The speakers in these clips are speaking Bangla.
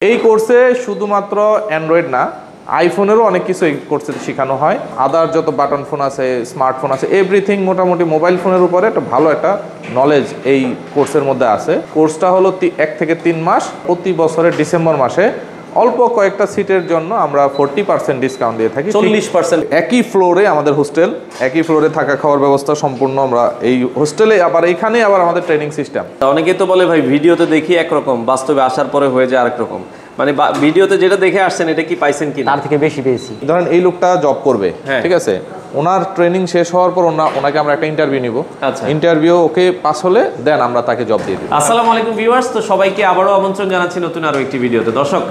এই কোর্সে শুধুমাত্র অ্যান্ড্রয়েড না, আইফোনেরও অনেক কিছু এই কোর্সে শেখানো হয়। আদার যত বাটন ফোন আছে, স্মার্টফোন আছে, এভরিথিং মোটামুটি মোবাইল ফোনের উপরে একটা ভালো একটা নলেজ এই কোর্সের মধ্যে আছে। কোর্সটা হলো 1 থেকে 3 মাস। প্রতি বছরের ডিসেম্বর মাসে অল্প কয়েকটা সিটের জন্য আমরা 40% ডিসকাউন্ট দিয়ে থাকি। 40%। একই ফ্লোরে আমাদের হোস্টেল, একই ফ্লোরে থাকা খাওয়ার ব্যবস্থা সম্পূর্ণ আমরা এই হোস্টেলে, আবার এইখানে আবার আমাদের ট্রেনিং সিস্টেম। অনেকে তো বলে ভাই ভিডিওতে দেখি একরকম, বাস্তবে আসার পরে হয়ে যায় আরেক রকম। মানে ভিডিওতে যেটা দেখে আসছেন এটা কি পাইছেন কি? তার থেকে বেশি পেয়েছি। ধরেন এই লোকটা জব করবে, ঠিক আছে, ওনার ট্রেনিং শেষ হওয়ার পর ওনাকে আমরা একটা ইন্টারভিউ নিব। আচ্ছা, ইন্টারভিউ ওকে পাস হলে দেন আমরা তাকে জব দিয়ে দিব। আসসালামু আলাইকুম ভিউয়ার্স, তো সবাইকে আবারও আমন্ত্রণ জানাচ্ছি নতুন আরো একটি ভিডিওতে। দর্শক,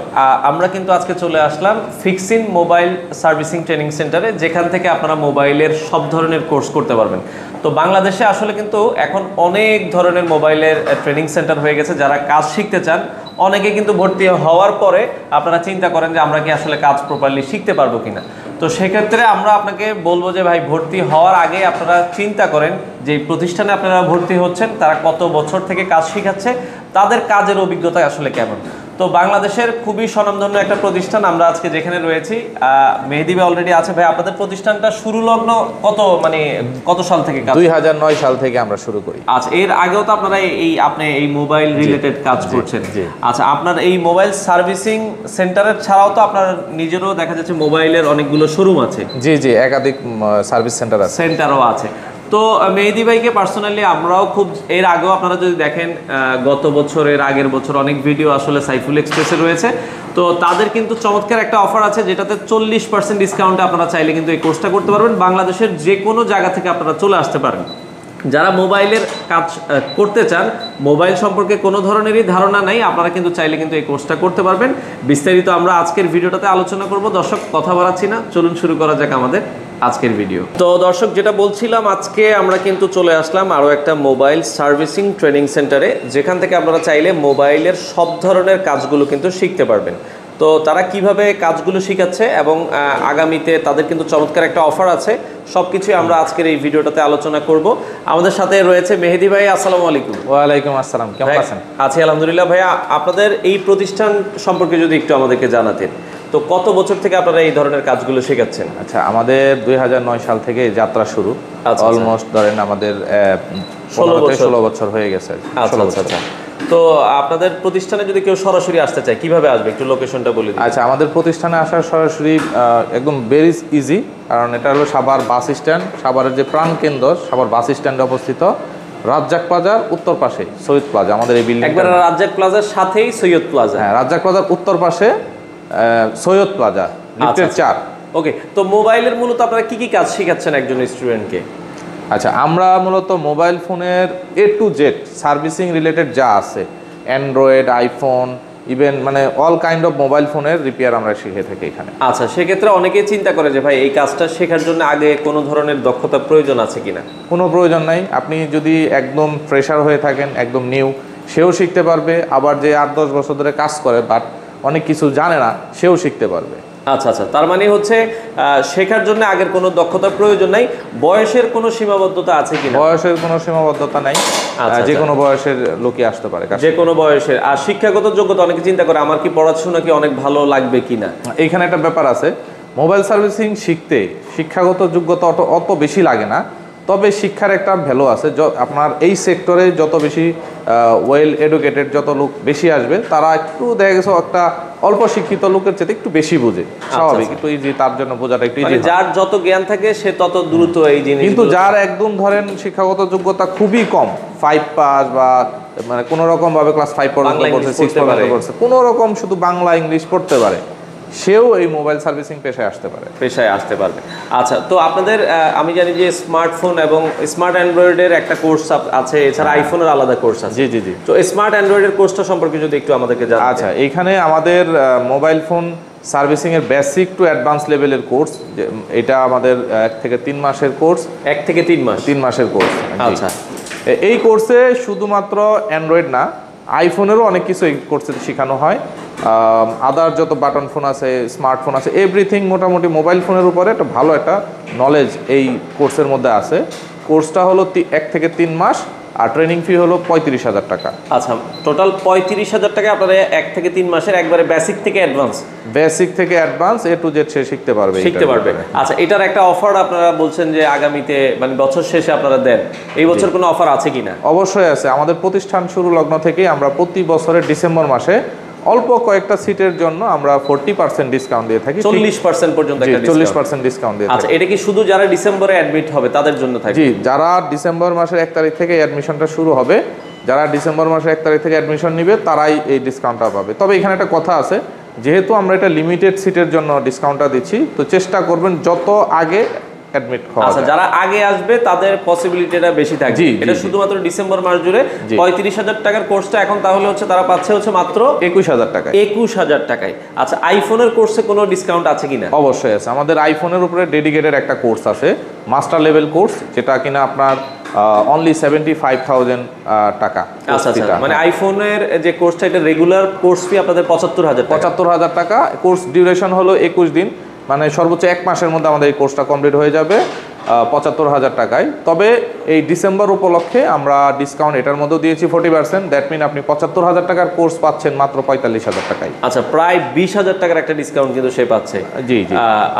আমরা কিন্তু আজকে চলে আসলাম ফিক্সিন মোবাইল সার্ভিসিং ট্রেনিং সেন্টারে, যেখান থেকে আপনারা মোবাইলের সব ধরনের কোর্স করতে পারবেন। তো বাংলাদেশে আসলে কিন্তু এখন অনেক ধরনের মোবাইলের ট্রেনিং সেন্টার হয়ে গেছে। যারা কাজ শিখতে চান, অনেকে কিন্তু ভর্তি হওয়ার পরে আপনারা চিন্তা করেন যে আমরা কি আসলে কাজ প্রপারলি শিখতে পারবো কিনা। তো সেক্ষেত্রে আমরা আপনাকে বলবো যে ভাই, ভর্তি হওয়ার আগে আপনারা চিন্তা করেন যে প্রতিষ্ঠানে আপনারা ভর্তি হচ্ছেন তারা কত বছর থেকে কাজ শিখাচ্ছে, তাদের কাজের অভিজ্ঞতা আসলে কেমন। তো বাংলাদেশের খুবই স্বনামধন্য একটা প্রতিষ্ঠান, আমরা আজকে যেখানে রয়েছি, মেহেদী ভাই অলরেডি আছে। ভাই, আপনাদের প্রতিষ্ঠানটা শুরু লগ্ন কত সাল থেকে? 2009 সাল থেকে আমরা শুরু করি। আচ্ছা, এর আগেও তো আপনারা আপনি এই মোবাইল রিলেটেড কাজ করছেন। আচ্ছা, আপনার এই মোবাইল সার্ভিসিং সেন্টারের ছাড়াও তো আপনার নিজেরও দেখা যাচ্ছে মোবাইলের অনেকগুলো শোরুম আছে। জি, একাধিক সার্ভিস সেন্টারও আছে। তো মেহেদী ভাইকে পার্সোনালি আমরাও খুব, এর আগেও আপনারা যদি দেখেন গত বছরের আগের বছর অনেক ভিডিও আসলে সাইফুল এক্সপ্রেসে রয়েছে। তো তাদের কিন্তু চমৎকার একটা অফার আছে, যেটাতে 40% ডিসকাউন্টে আপনারা চাইলে কিন্তু এই কোর্সটা করতে পারবেন। বাংলাদেশের যে কোনো জায়গা থেকে আপনারা চলে আসতে পারেন। যারা মোবাইলের কাজ করতে চান, মোবাইল সম্পর্কে কোনো ধরনেরই ধারণা নাই, আপনারা কিন্তু চাইলে কিন্তু এই কোর্সটা করতে পারবেন। বিস্তারিত আমরা আজকের ভিডিওটাতে আলোচনা করব। দর্শক, কথা বাড়াচ্ছি না, চলুন শুরু করা যাক আমাদের আজকের ভিডিও। তো দর্শক, যেটা বলছিলাম, আজকে আমরা কিন্তু চলে আসলাম আরও একটা মোবাইল সার্ভিসিং ট্রেনিং সেন্টারে, যেখান থেকে আপনারা চাইলে মোবাইলের সব ধরনের কাজগুলো কিন্তু শিখতে পারবেন। তো তারা কিভাবে কাজগুলো শিখাচ্ছে এবং আগামীতে তাদের কিন্তু চমৎকার একটা অফার আছে, সব কিছুই আমরা আজকের এই ভিডিওটাতে আলোচনা করব। আমাদের সাথে রয়েছে মেহেদী ভাই। আসসালামু আলাইকুম। ওয়ালাইকুম আসসালাম, কেমন আছেন? আছি আলহামদুলিল্লাহ। ভাইয়া, আপনাদের এই প্রতিষ্ঠান সম্পর্কে যদি একটু আমাদেরকে জানাতেন, তো কত বছর থেকে আপনারা এই ধরনের কাজগুলো শেখাচ্ছেন? আচ্ছা, আমাদের 2009 সাল থেকে যাত্রা শুরু। অলমোস্ট ধরেন আমাদের 16 বছর হয়ে গেছে। আচ্ছা। তো আপনাদের প্রতিষ্ঠানে যদি কেউ সরাসরি আসতে চায়, কিভাবে আসবে, একটু লোকেশনটা বলে দিন। আচ্ছা, আমাদের প্রতিষ্ঠানে আসার সরাসরি একদম ভেরি ইজি, কারণ এটা হলো সাভার বাস স্ট্যান্ড, সাভারের যে প্রাণকেন্দ্র সাভার বাস স্ট্যান্ডে অবস্থিত, রাজ্জাক প্লাজার উত্তর পাশে সৈয়দ প্লাজা আমাদের এই বিল্ডিং। একবার রাজ্জাক প্লাজার সাথেই সৈয়দ প্লাজা। হ্যাঁ, রাজ্জাক প্লাজার উত্তর পাশে সৈয়দ প্লাজা, লিফটের 4। ওকে, তো মোবাইলের মূলত আপনারা কি কি কাজ শেখাচ্ছেন একজন স্টুডেন্টকে? আচ্ছা, আমরা মূলত মোবাইল ফোনের A to Z servicing related যা আছে, অ্যান্ড্রয়েড, আইফোন, ইভেন মানে অল কাইন্ড অফ মোবাইল ফোনের রিপেয়ার আমরা শিখে থাকি এখানে। আচ্ছা, সেক্ষেত্রে অনেকেই চিন্তা করে যে ভাই, এই কাজটা শেখার জন্য আগে কোনো ধরনের দক্ষতা প্রয়োজন আছে কিনা? কোনো প্রয়োজন নাই। আপনি যদি একদম ফ্রেশার হয়ে থাকেন, একদম নিউ, সেও শিখতে পারবে। আবার যে 8-10 বছর ধরে কাজ করে বাট অনেক কিছু জানে না, সেও শিখতে পারবে। আচ্ছা, তার মানে হচ্ছে শেখার জন্য আগের কোনো দক্ষতার প্রয়োজন নাই। বয়সের কোনো সীমাবদ্ধতা আছে কিনা? বয়সের কোনো সীমাবদ্ধতা নাই, যে কোনো বয়সের লোকই আসতে পারে, যে কোনো বয়সের। আর শিক্ষাগত যোগ্যতা, অনেকে চিন্তা করে আমার কি পড়াশোনা কি অনেক ভালো লাগবে কিনা। এইখানে একটা ব্যাপার আছে, মোবাইল সার্ভিসিং শিখতে শিক্ষাগত যোগ্যতা অত বেশি লাগে না, তবে শিক্ষার একটা ভ্যালু আছে। আপনার এই সেক্টরে যত বেশি ওয়েল এডুকেটেড যত লোক বেশি আসবে, তারা একটু দেখা গেছে একটা অল্প শিক্ষিত লোকের চেয়ে একটু বেশি বোঝে, স্বাভাবিক, একটু ইজি, তার জন্য বোঝাটা একটু ইজি। যার যত জ্ঞান থাকে সে তত দ্রুত এই জিনিস। কিন্তু যার একদম ধরেন শিক্ষাগত যোগ্যতা খুবই কম, 5 পাস বা মানে কোনো রকম ভাবে ক্লাস 5 পর্যন্ত পড়ছে, 6 পর্যন্ত পড়ছে, কোনো রকম শুধু বাংলা ইংলিশ পড়তে পারে, সেও এই মোবাইল সার্ভিসিং পেশায় আসতে পারবে। আচ্ছা, তো আপনাদের আমি জানি যে স্মার্টফোন এবং স্মার্ট অ্যান্ড্রয়েডের একটা কোর্স আছে, এছাড়া আইফোনের আলাদা কোর্স আছে। জি। তো স্মার্ট অ্যান্ড্রয়েডের কোর্সটা সম্পর্কে যদি একটু আমাদেরকে জানান। আচ্ছা, এইখানে আমাদের মোবাইল ফোন সার্ভিসিং এর বেসিক টু অ্যাডভান্স লেভেলের কোর্স, এটা আমাদের 1 থেকে 3 মাসের কোর্স। 1 থেকে 3 মাসের কোর্স। আচ্ছা, এই কোর্সে শুধুমাত্র অ্যান্ড্রয়েড না, আইফোনেরও অনেক কিছু এই কোর্সে শেখানো হয়। আদার যত বাটন ফোন আছে, স্মার্টফোন আছে, এভরিথিং মোটামুটি মোবাইল ফোনের উপরে একটা ভালো একটা নলেজ এই কোর্সের মধ্যে আছে। কোর্সটা হলো 1 থেকে 3 মাস। আর ট্রেনিং ফি হলো 35,000 টাকা। আচ্ছা, টোটাল 35,000 টাকা আপনারা 1 থেকে 3 মাসের একবারে বেসিক থেকে অ্যাডভান্স A to Z সে শিখতে পারবে। আচ্ছা, এটার একটা অফার আপনারা বলছেন যে আগামীতে মানে বছর শেষে আপনারা দেন, এই বছর কোনো অফার আছে কিনা? অবশ্যই আছে। আমাদের প্রতিষ্ঠান শুরু লগ্ন থেকেই আমরা প্রতি বছরের ডিসেম্বর মাসে অল্প কয়েকটা সিটের জন্য আমরা 40% ডিসকাউন্ট দিয়ে থাকি। 40% পর্যন্ত একটা ডিসকাউন্ট। 40% ডিসকাউন্ট দিয়ে থাকি। আচ্ছা, এটা কি শুধু যারা ডিসেম্বরে অ্যাডমিট হবে তাদের জন্য থাকে? জি, যারা ডিসেম্বর মাসের 1 তারিখ থেকে অ্যাডমিশনটা শুরু হবে, যারা ডিসেম্বর মাসের 1 তারিখ থেকে অ্যাডমিশন নেবে তারাই এই ডিসকাউন্টটা পাবে। তবে এখানে একটা কথা আছে, যেহেতু আমরা এটা লিমিটেড সিটের জন্য ডিসকাউন্টটা দিচ্ছি, তো চেষ্টা করবেন যত আগে অ্যাডমিট হওয়া। আচ্ছা, যারা আগে আসবে তাদের পসিবিলিটিটা বেশি থাকে। এটা শুধুমাত্র ডিসেম্বর মাস জুড়ে 35,000 টাকার কোর্সটা এখন তাহলে হচ্ছে তারা পাচ্ছে হচ্ছে মাত্র 21,000 টাকায়। 21,000 টাকায়। আচ্ছা, আইফোনের কোর্সে কোনো ডিসকাউন্ট আছে কিনা? অবশ্যই আছে। আমাদের আইফোনের উপরে ডেডিকেটেড একটা কোর্স আছে, মাস্টার লেভেল কোর্স, যেটা কিনা আপনার অনলি 75,000 টাকা। আচ্ছা, মানে আইফোনের যে কোর্সটা, এটা রেগুলার কোর্স ফি আপনাদের 75,000 টাকা। কোর্স ডিউরেশন হলো 21 দিন, মানে সর্বোচ্চ 1 মাসের মধ্যে আমাদের এই কোর্সটা কমপ্লিট হয়ে যাবে 75,000 টাকায়। তবে এই ডিসেম্বর উপলক্ষে আমরা ডিসকাউন্ট এটার মধ্যেও দিয়েছি 40%। দ্যাট মিন আপনি 75,000 টাকার কোর্স পাচ্ছেন মাত্র 45,000 টাকায়। আচ্ছা, প্রায় 20,000 টাকার একটা ডিসকাউন্ট কিন্তু সে পাচ্ছে। জি।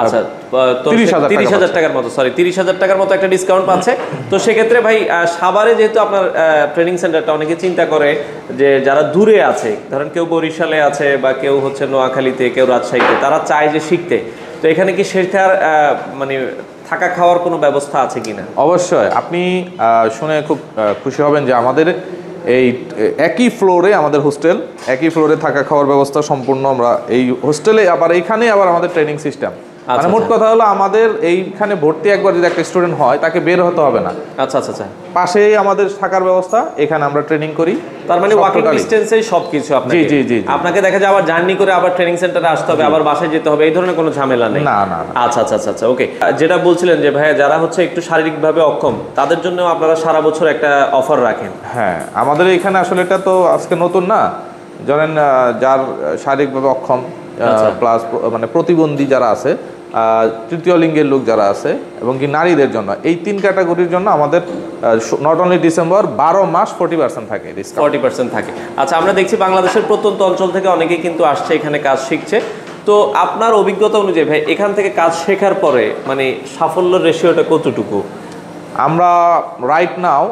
আচ্ছা, 30,000 টাকার মতো, 30,000 টাকার মতো একটা ডিসকাউন্ট পাচ্ছে। তো সেক্ষেত্রে ভাই, সাভারে যেহেতু আপনার ট্রেনিং সেন্টারটা, অনেকে চিন্তা করে যে যারা দূরে আছে, ধরেন কেউ বরিশালে আছে বা কেউ হচ্ছে নোয়াখালীতে, কেউ রাজশাহীতে, তারা চায় যে শিখতে, তো এখানে কি শেখার মানে থাকা খাওয়ার কোনো ব্যবস্থা আছে কিনা? অবশ্যই। আপনি শুনে খুব খুশি হবেন যে আমাদের এই একই ফ্লোরে আমাদের হোস্টেল, একই ফ্লোরে থাকা খাওয়ার ব্যবস্থা সম্পূর্ণ আমরা এই হোস্টেলে, আবার এইখানে আবার আমাদের ট্রেনিং সিস্টেম। মানে মোট কথা হলো আমাদের এইখানে ভর্তি একবার যদি একটা স্টুডেন্ট হয়, তাকে বের হতে হবে না। আচ্ছা, পাশেই আমাদের থাকার ব্যবস্থা, এখানে আমরা ট্রেনিং করি। তার মানে ওয়াকিং ডিসটেন্সেই সবকিছু আপনাকে। জি। আপনাকে দেখা যায় আবার জার্নি করে আবার ট্রেনিং সেন্টারে আসতে হবে, আবার বাসায় যেতে হবে, এই ধরনের কোনো ঝামেলা নেই? না। আচ্ছা, ওকে। যেটা বলছিলেন যে ভাইয়া, যারা হচ্ছে একটু শারীরিকভাবে অক্ষম, তাদের জন্য আপনারা সারা বছর একটা অফার রাখেন। হ্যাঁ, আমাদের এখানে আসলে এটা তো আজকে নতুন না। জানেন, যার শারীরিকভাবে অক্ষম প্লাস মানে প্রতিবন্ধী যারা আছে, তৃতীয় লিঙ্গের লোক যারা আছে, এবং কি নারীদের জন্য, এই 3 ক্যাটাগরির জন্য আমাদের নট অনলি ডিসেম্বর 12 মাস 40% থাকে ডিসকাউন্ট। 40% থাকে। আচ্ছা, আমরা দেখছি বাংলাদেশের প্রত্যন্ত অঞ্চল থেকে অনেকেই কিন্তু আসছে এখানে কাজ শিখছে। তো আপনার অভিজ্ঞতা অনুযায়ী ভাই, এখান থেকে কাজ শেখার পরে মানে সাফল্যের রেশিওটা কতটুকু? আমরা রাইট নাও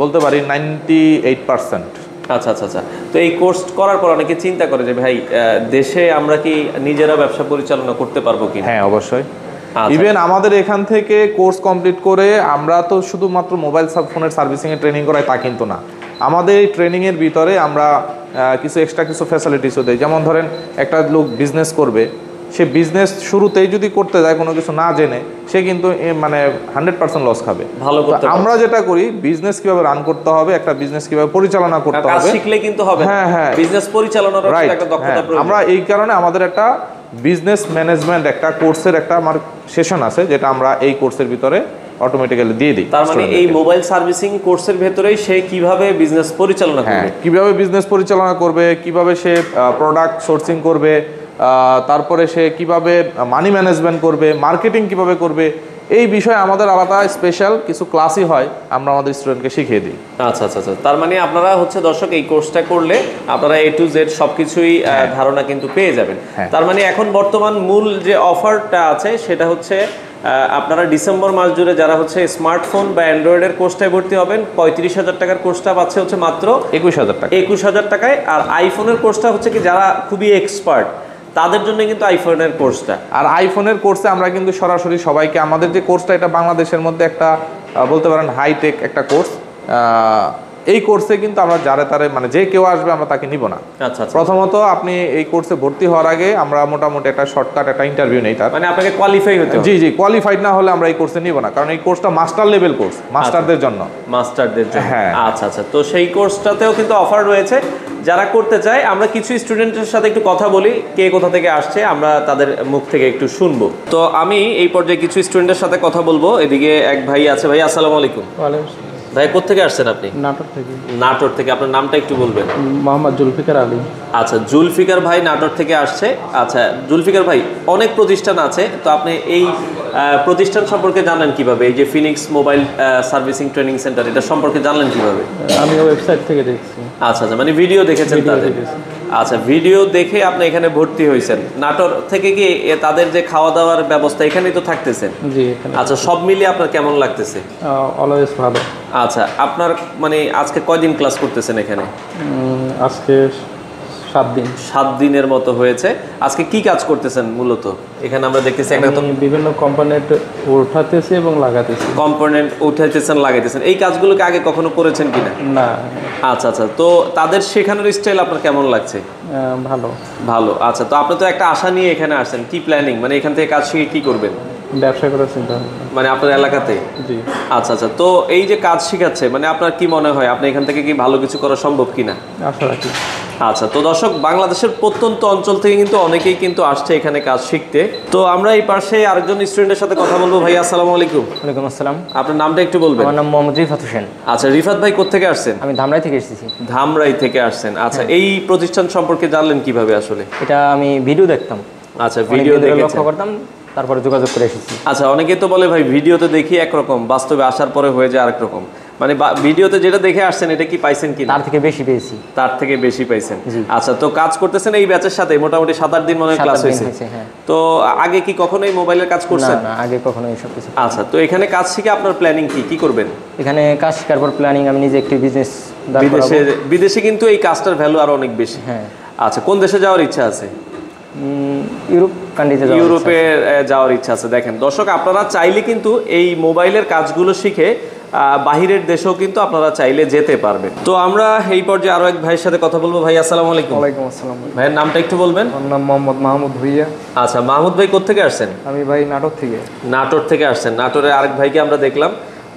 বলতে পারি 98%। আচ্ছা। তো এই কোর্স করার পর অনেকে চিন্তা করে যে ভাই, দেশে আমরা কি নিজেরা ব্যবসা পরিচালনা করতে পারবো কি? হ্যাঁ, অবশ্যই। ইভেন আমাদের এখান থেকে কোর্স কমপ্লিট করে আমরা তো শুধুমাত্র মোবাইল ফোনের সার্ভিসিংয়ে ট্রেনিং করাই তা কিন্তু না। আমাদের এই ট্রেনিংয়ের ভিতরে আমরা কিছু এক্সট্রা কিছু ফ্যাসিলিটিসও দিই। যেমন ধরেন, একটা লোক বিজনেস করবে, সে বিজনেস শুরুতেই যদি করতে যায় কোনো কিছু না জেনে, সে কিন্তু মানে 100% লস খাবে। আমরা যেটা করি, বিজনেস কিভাবে রান করতে হবে, একটা বিজনেস কিভাবে পরিচালনা করতে হবে, শিখলে কিন্তু হবে। হ্যাঁ, বিজনেস পরিচালনার একটা দক্ষতা প্রয়োজন। আমরা এই কারণে আমাদের একটা বিজনেস ম্যানেজমেন্ট একটা কোর্সের একটা আমার সেশন আছে, যেটা আমরা এই কোর্সের ভিতরে অটোমেটিক্যালি দিয়ে দিই। তার মানে এই মোবাইল সার্ভিসিং কোর্সের ভেতরেই সে কিভাবে বিজনেস পরিচালনা করবে, কিভাবে বিজনেস পরিচালনা করবে, কিভাবে সে প্রোডাক্ট সোর্সিং করবে, তারপরে সে কিভাবে মানি ম্যানেজমেন্ট করবে, মার্কেটিং কিভাবে করবে, এই বিষয়ে আমাদের আলাদা স্পেশাল কিছু ক্লাসই হয়, আমরা আমাদের স্টুডেন্টকে শিখিয়ে দিই। আচ্ছা। তার মানে আপনারা হচ্ছে দর্শক, এই কোর্সটা করলে আপনারা A to Z সবকিছুই ধারণা কিন্তু পেয়ে যাবেন। তার মানে এখন বর্তমান মূল যে অফারটা আছে সেটা হচ্ছে, আপনারা ডিসেম্বর মাস জুড়ে যারা হচ্ছে স্মার্টফোন বা অ্যান্ড্রয়েডের কোর্সটায় ভর্তি হবেন, 35,000 টাকার কোর্সটা পাচ্ছে হচ্ছে মাত্র 21,000 টাকায়। আর আইফোনের কোর্সটা হচ্ছে কি, যারা খুবই এক্সপার্ট তাদের জন্য কিন্তু আইফোনের কোর্সটা। আর আইফোনের কোর্সে আমরা কিন্তু সরাসরি সবাইকে, আমাদের যে কোর্সটা, এটা বাংলাদেশের মধ্যে একটা বলতে পারেন হাইটেক একটা কোর্স। এই কোর্সে কিন্তু আমরা যারা তারে মানে যে কেউ আসবে আমরা তাকে নিব না। আচ্ছা। প্রথমত আপনি এই কোর্সে ভর্তি হওয়ার আগে আমরা মোটামুটি একটা শর্টকাট একটা ইন্টারভিউ নেই, তার মানে আপনাকে কোয়ালিফাই হতে হবে। জি, কোয়ালিফাইড না হলে আমরা এই কোর্সে নিব না, কারণ এই কোর্সটা মাস্টার লেভেল কোর্স, মাস্টারদের জন্য। হ্যাঁ। আচ্ছা। তো সেই কোর্সটাতেও কিন্তু অফার রয়েছে, যারা করতে চায়। আমরা কিছু স্টুডেন্টের সাথে একটু কথা বলি, কে কোথা থেকে আসছে আমরা তাদের মুখ থেকে একটু শুনবো। তো আমি এই পর্যায়ে কিছু স্টুডেন্টের সাথে কথা বলবো। এদিকে এক ভাই আছে। ভাই, আসসালামু আলাইকুম। ভাই কোত্থেকে আসছেন আপনি? নাটোর থেকে। নাটোর থেকে। আপনার নামটা একটু বলবেন? মোহাম্মদ জুলফিকার আলী। আচ্ছা, জুলফিকার ভাই নাটোর থেকে আসছে। আচ্ছা জুলফিকার ভাই, অনেক প্রতিষ্ঠান আছে, তো আপনি এই প্রতিষ্ঠান সম্পর্কে জানলেন কিভাবে? এই যে Phoenix mobile servicing training centre, এটা সম্পর্কে জানলেন কিভাবে? আমি ওয়েবসাইট থেকে দেখছি। আচ্ছা আচ্ছা, মানে ভিডিও দেখেছেন তাদের? আচ্ছা, ভিডিও দেখে আপনি এখানে ভর্তি হয়েছেন। নাটোর থেকে কি তাদের যে খাওয়া দাওয়ার ব্যবস্থা এখানেই তো থাকতেছেন? জি এখানে। আচ্ছা, সব মিলিয়ে আপনার কেমন লাগতেছে? অলওয়েজ ভালো। আচ্ছা, আপনার মানে আজকে কয়দিন ক্লাস করতেছেন এখানে? আজকে 7 দিন। 7 দিনের মতো হয়েছে। আজকে কি কাজ করতেছেন মূলত? এখানে আমরা দেখতেছি একটা তো বিভিন্ন কম্পোনেন্ট উঠাতেছি এবং লাগাতেছি। কম্পোনেন্ট উঠাইতেছেন, লাগাইতেছেন। এই কাজগুলোকে আগে কখনো করেছেন কিনা? না। আচ্ছা আচ্ছা, তো তাদের শেখানোর স্টাইল আপনার কেমন লাগছে? ভালো। ভালো। আচ্ছা, তো আপনি তো একটা আশা নিয়ে এখানে আসছেন, কি প্ল্যানিং, মানে এখান থেকে কাজ শিখে কি করবেন? ব্যবসা করার চিন্তা ভাবনা। মানে আপনার এলাকাতে? জি। আচ্ছা আচ্ছা, তো এই যে কাজ শিখাচ্ছে, মানে আপনার কি মনে হয় আপনি এখান থেকে কি ভালো কিছু করা সম্ভব কিনা? আশা রাখি। আচ্ছা, তো দর্শক, বাংলাদেশের প্রত্যন্ত অঞ্চল থেকে কিন্তু অনেকেই কিন্তু আসছে এখানে কাজ শিখতে। তো আমরা এই পাশে আরেকজন স্টুডেন্টের সাথে কথা বলবো। ভাই আসসালামু আলাইকুম। ওয়ালাইকুম আসসালাম। আপনার নামটা একটু বলবেন? আমার নাম মোহাম্মদ রিফাত হোসেন। আচ্ছা, রিফাত ভাই কোত্থেকে আসছেন? আমি ধামরাই থেকে এসেছি। ধামরাই থেকে আসছেন। আচ্ছা, এই প্রতিষ্ঠান সম্পর্কে জানলেন কিভাবে আসলে? এটা আমি ভিডিও দেখতাম। আচ্ছা, ভিডিও দেখে লক্ষ্য করতাম, তারপরে যোগাযোগ করে এসেছি। আচ্ছা, অনেকে তো বলে ভাই ভিডিওতে দেখি একরকম, বাস্তবে আসার পরে হয়ে যায় আরেক রকম। মানে ভিডিওতে যেটা দেখে আসছেন এটা কি পাইছেন কি? তার থেকে বেশি পেয়েছি। তার থেকে বেশি পাইছেন। জি। আচ্ছা, তো কাজ করতেছেন এই ব্যাচের সাথে মোটামুটি 7-8 দিন মনে হয় ক্লাস হয়েছে। হ্যাঁ। তো আগে কি কখনো এই মোবাইলের কাজ করছেন? না, আগে কখনো এইসব কিছু। আচ্ছা, তো এখানে কাজ শিখে আপনার প্ল্যানিং কি করবেন? এখানে কাজ শেখার পর প্ল্যানিং আমি নিজে একটি বিজনেস বিদেশে কিন্তু এই কাজটার ভ্যালু আরো অনেক বেশি। হ্যাঁ। আচ্ছা, কোন দেশে যাওয়ার ইচ্ছা আছে? ইউরোপ কান্ট্রিতে ইউরোপে যাওয়ার ইচ্ছা আছে। দেখেন দর্শক, আপনারা চাইলে কিন্তু এই মোবাইলের কাজগুলো শিখে বাহিরের দেশেও কিন্তু আপনারা চাইলে যেতে পারবেন। তো আমরা এই পর্যায়ে আরো এক ভাইয়ের সাথে কথা বলবো। ভাই আসসালামু আলাইকুম। ওয়ালাইকুম আসসালাম। ভাইয়ের নামটা একটু বলবেন? আমার নাম মোহাম্মদ মাহমুদ ভুইয়া। আচ্ছা, মাহমুদ ভাই কোত্থেকে আসছেন? আমি ভাই নাটোর থেকে। নাটোর থেকে আসছেন। নাটোরের আরেক ভাইকে আমরা দেখলাম।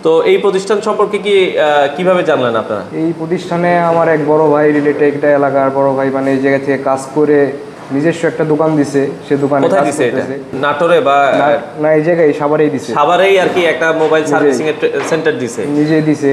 তো এই প্রতিষ্ঠান সম্পর্কে কিভাবে জানলেন আপনারা? এই প্রতিষ্ঠানে আমার এক বড় ভাই রিলেটেড, একটা এলাকার বড় ভাই, মানে এই জায়গা থেকে কাজ করে নিজস্ব একটা দোকান দিছে। সে দোকানে কোথায় দিছে এটা? নাটোরে বা না, এই জায়গায় সাভারেই দিছে। সাভারেই আর কি একটা মোবাইল সার্ভিসিং এর সেন্টার দিছে। নিজে দিছে।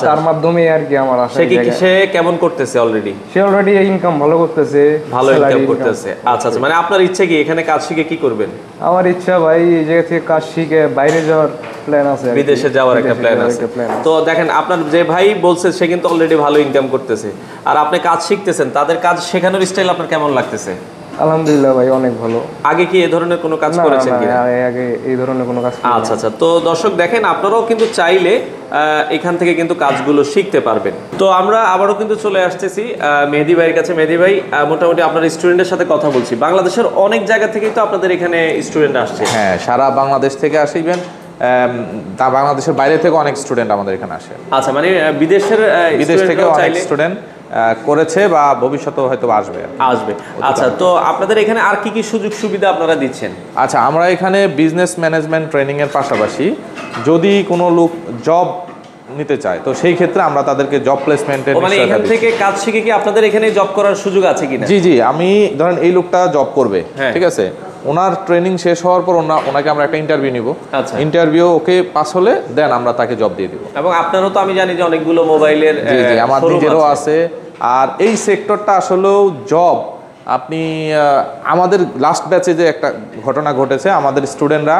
তার মাধ্যমে আর কি আমার আশা। সে কেমন করতেছে অলরেডি? সে অলরেডি ইনকাম ভালো করতেছে, ভালো ইনকাম করতেছে। আচ্ছা আচ্ছা, মানে আপনার ইচ্ছা কি এখানে কাজ শিখে কি করবেন? আমার ইচ্ছা ভাই এই জায়গা থেকে কাজ শিখে বাইরে যাওয়ার প্ল্যান আছে, বিদেশে যাওয়ার একটা প্ল্যান আছে। তো দেখেন, আপনার যে ভাই বলছে সে কিন্তু অলরেডি ভালো ইনকাম করতেছে, আর আপনি কাজ শিখতেছেন। তাদের কাজ শেখানোর স্টাইল আপনার কেমন লাগতেছে? আলহামদুলিল্লাহ ভাই, অনেক ভালো। আগে কি এই ধরনের কোনো কাজ করেছেন কি? আগে এই ধরনের কোনো কাজ করিনি। আচ্ছা আচ্ছা, তো দর্শক দেখেন, আপনারাও কিন্তু চাইলে এখান থেকে কিন্তু কাজগুলো শিখতে পারবেন। তো আমরা আবারও কিন্তু চলে আসতেছি মেহেদি ভাইয়ের কাছে। মেহেদি ভাই, মোটামুটি আপনার স্টুডেন্টের সাথে কথা বলছি। বাংলাদেশের অনেক জায়গা থেকেই তো আপনাদের এখানে স্টুডেন্ট আসছে। হ্যাঁ, সারা বাংলাদেশ থেকে আসে, ইভেন বাংলাদেশের বাইরে থেকে অনেক স্টুডেন্ট আমাদের এখানে আসে। আচ্ছা, মানে বিদেশ থেকে অনেক স্টুডেন্ট করেছে বা ভবিষ্যতে হয়তো আসবে। আচ্ছা, তো আপনাদের এখানে আর কি সুযোগ সুবিধা আপনারা দিচ্ছেন? আচ্ছা, আমরা এখানে বিজনেস ম্যানেজমেন্ট ট্রেনিং এর পাশাপাশি যদি কোনো লোক জব নিতে চায়, তো সেই ক্ষেত্রে আমরা তাদেরকে জব প্লেসমেন্টের, মানে এখান থেকে কাজ শিখে কি আপনাদের এখানে জব করার সুযোগ আছে কিনা? জি, আমি ধরেন এই লোকটা জব করবে, ঠিক আছে, ওনার ট্রেনিং শেষ হওয়ার পর ওনাকে আমরা একটা ইন্টারভিউ নিব। আচ্ছা, ইন্টারভিউ ওকে পাস হলে দেন আমরা তাকে জব দিয়ে দিব। এবং আপনারও তো আমি জানি যে অনেকগুলো মোবাইলের আমার নিজেরও আছে। আর এই সেক্টরটা আসলেও জব, আপনি আমাদের লাস্ট ব্যাচে যে একটা ঘটনা ঘটেছে, আমাদের স্টুডেন্টরা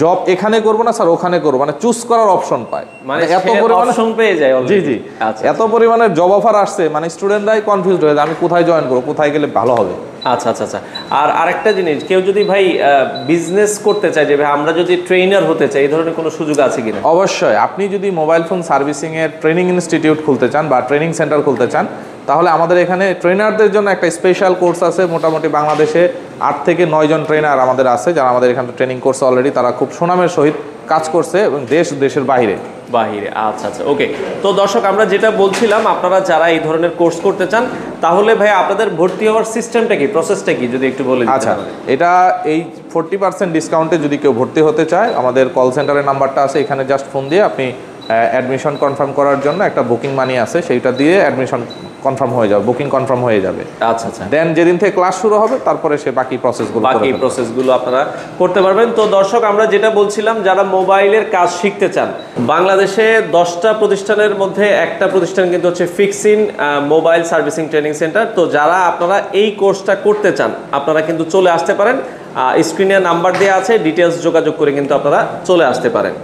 জব এখানে করবো না স্যার ওখানে করবো, মানে চুজ করার অপশন পায়। মানে এত পরিমাণে অপশন পেয়ে যায়। জি, এত পরিমাণে জব অফার আসছে, মানে স্টুডেন্টরাই কনফিউজড হয়ে যায় আমি কোথায় জয়েন করবো, কোথায় গেলে ভালো হবে। আচ্ছা আচ্ছা আচ্ছা, আর আরেকটা জিনিস, কেউ যদি ভাই বিজনেস করতে চায়, যে ভাই আমরা যদি ট্রেনার হতে চাই, এই ধরনের কোনো সুযোগ আছে কিনা? অবশ্যই, আপনি যদি মোবাইল ফোন সার্ভিসিং এর ট্রেনিং ইনস্টিটিউট খুলতে চান বা ট্রেনিং সেন্টার খুলতে চান, তাহলে আমাদের এখানে ট্রেনারদের জন্য একটা স্পেশাল কোর্স আছে। মোটামুটি বাংলাদেশে 8 থেকে 9 জন ট্রেনার আমাদের আছে, যারা আমাদের এখানে ট্রেনিং কোর্স অলরেডি তারা খুব সুনামের সহিত কাজ করছে, এবং দেশের বাইরে। আচ্ছা আচ্ছা, ওকে। তো দর্শক, আমরা যেটা বলছিলাম, আপনারা যারা এই ধরনের কোর্স করতে চান, তাহলে ভাই আপনাদের ভর্তি হওয়ার সিস্টেমটা কি, প্রসেসটা কি, যদি একটু বলে দিতেন। আচ্ছা, এটা এই 40% ডিসকাউন্টে যদি কেউ ভর্তি হতে চায়, আমাদের কল সেন্টারের নাম্বারটা আছে, এখানে জাস্ট ফোন দিয়ে আপনি অ্যাডমিশন কনফার্ম করার জন্য একটা বুকিং মানি আছে, সেইটা দিয়ে অ্যাডমিশন কনফার্ম হয়ে যাবে, বুকিং কনফার্ম হয়ে যাবে। আচ্ছা আচ্ছা, দেন যেদিন থেকে ক্লাস শুরু হবে তারপরে সে বাকি প্রসেসগুলো বাকি প্রসেসগুলো আপনারা করতে পারবেন। তো দর্শক, আমরা যেটা বলছিলাম, যারা মোবাইলের কাজ শিখতে চান, বাংলাদেশে 10টা প্রতিষ্ঠানের মধ্যে একটা প্রতিষ্ঠান কিন্তু হচ্ছে ফিক্সিন মোবাইল সার্ভিসিং ট্রেনিং সেন্টার। তো যারা আপনারা এই কোর্সটা করতে চান, আপনারা কিন্তু চলে আসতে পারেন। স্ক্রিনে নাম্বার দেওয়া আছে, ডিটেলস যোগাযোগ করে কিন্তু আপনারা চলে আসতে পারেন।